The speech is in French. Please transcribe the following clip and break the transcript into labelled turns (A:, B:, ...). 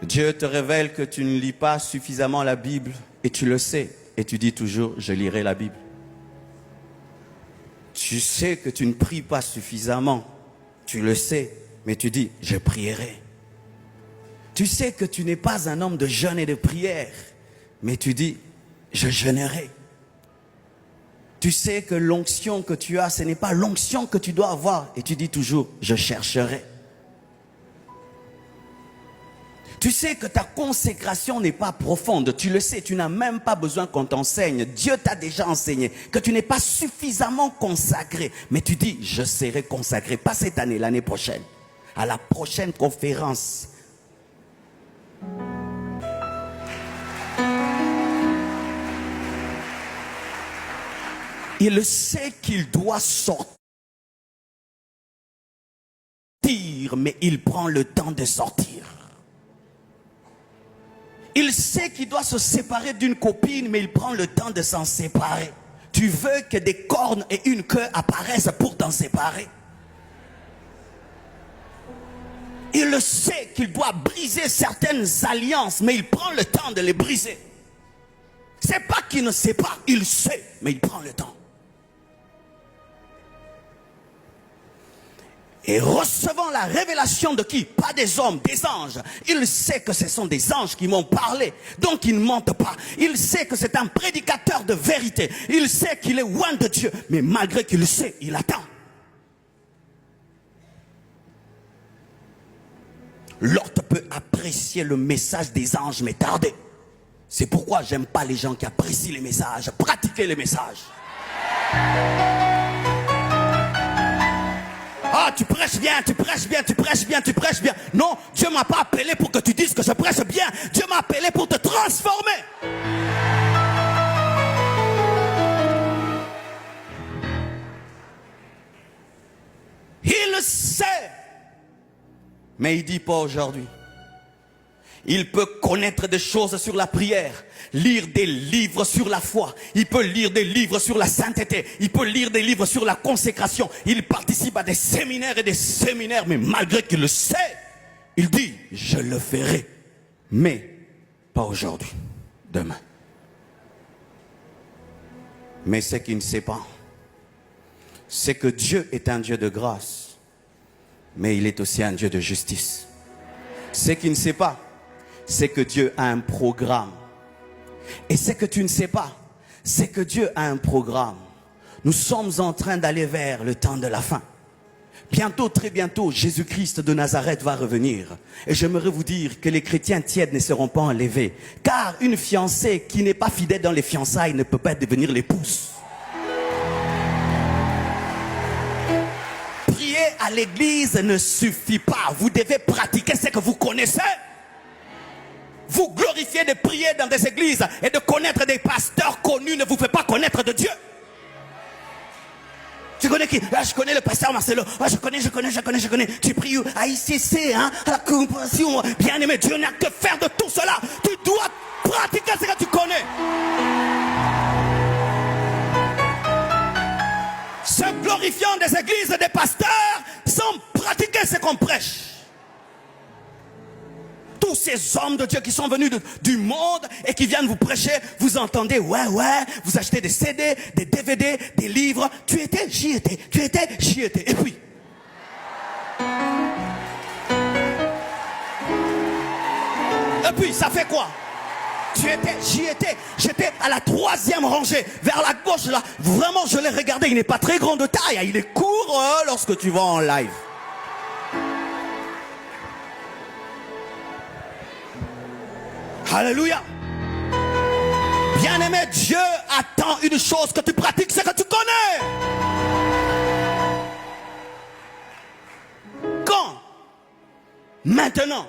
A: Dieu te révèle que tu ne lis pas suffisamment la Bible et tu le sais. Et tu dis toujours, je lirai la Bible. Tu sais que tu ne pries pas suffisamment. Tu le sais, mais tu dis, je prierai. Tu sais que tu n'es pas un homme de jeûne et de prière, mais tu dis, je jeûnerai. Tu sais que l'onction que tu as, ce n'est pas l'onction que tu dois avoir. Et tu dis toujours, je chercherai. Tu sais que ta consécration n'est pas profonde. Tu le sais, tu n'as même pas besoin qu'on t'enseigne. Dieu t'a déjà enseigné que tu n'es pas suffisamment consacré. Mais tu dis, je serai consacré. Pas cette année, l'année prochaine. À la prochaine conférence. Il sait qu'il doit sortir, mais il prend le temps de sortir. Il sait qu'il doit se séparer d'une copine, mais il prend le temps de s'en séparer. Tu veux que des cornes et une queue apparaissent pour t'en séparer. Il sait qu'il doit briser certaines alliances, mais il prend le temps de les briser. C'est pas qu'il ne sait pas, il sait, mais il prend le temps. Et recevant la révélation de qui? Pas des hommes, des anges. Il sait que ce sont des anges qui m'ont parlé. Donc il ne mente pas. Il sait que c'est un prédicateur de vérité. Il sait qu'il est loin de Dieu. Mais malgré qu'il le sait, il attend. L'autre peut apprécier le message des anges, mais tarder. C'est pourquoi j'aime pas les gens qui apprécient les messages. Pratiquez les messages. Ah, tu prêches bien, tu prêches bien, tu prêches bien, tu prêches bien. Non, Dieu m'a pas appelé pour que tu dises que je prêche bien. Dieu m'a appelé pour te transformer. Il le sait. Mais il dit pas aujourd'hui. Il peut connaître des choses sur la prière, lire des livres sur la foi, il peut lire des livres sur la sainteté, il peut lire des livres sur la consécration, il participe à des séminaires et des séminaires, mais malgré qu'il le sait, il dit, je le ferai, mais pas aujourd'hui, demain. Mais ce qu'il ne sait pas, c'est que Dieu est un Dieu de grâce, mais il est aussi un Dieu de justice. Ce qu'il ne sait pas, c'est que Dieu a un programme. Et ce que tu ne sais pas, c'est que Dieu a un programme. Nous sommes en train d'aller vers le temps de la fin. Bientôt, très bientôt, Jésus-Christ de Nazareth va revenir. Et j'aimerais vous dire que les chrétiens tièdes ne seront pas enlevés. Car une fiancée qui n'est pas fidèle dans les fiançailles ne peut pas devenir l'épouse. Prier à l'église ne suffit pas. Vous devez pratiquer ce que vous connaissez. Vous glorifier de prier dans des églises et de connaître des pasteurs connus ne vous fait pas connaître de Dieu. Tu connais qui? Ah, je connais le pasteur Marcelo. Ah, je connais. Tu pries à ICC, hein, à la compassion. Bien aimé, Dieu n'a que faire de tout cela. Tu dois pratiquer ce que tu connais. Se glorifiant des églises et des pasteurs sans pratiquer ce qu'on prêche. Tous ces hommes de Dieu qui sont venus du monde et qui viennent vous prêcher, vous entendez, ouais, vous achetez des CD, des DVD, des livres, tu étais, j'y étais, tu étais, j'y étais. Et puis, ça fait quoi? Tu étais, j'y étais, j'étais à la 3e rangée, vers la gauche là, vraiment je l'ai regardé, il n'est pas très grand de taille, il est court lorsque tu vas en live. Alléluia. Bien-aimé, Dieu attend une chose, que tu pratiques ce que tu connais. Quand? Maintenant.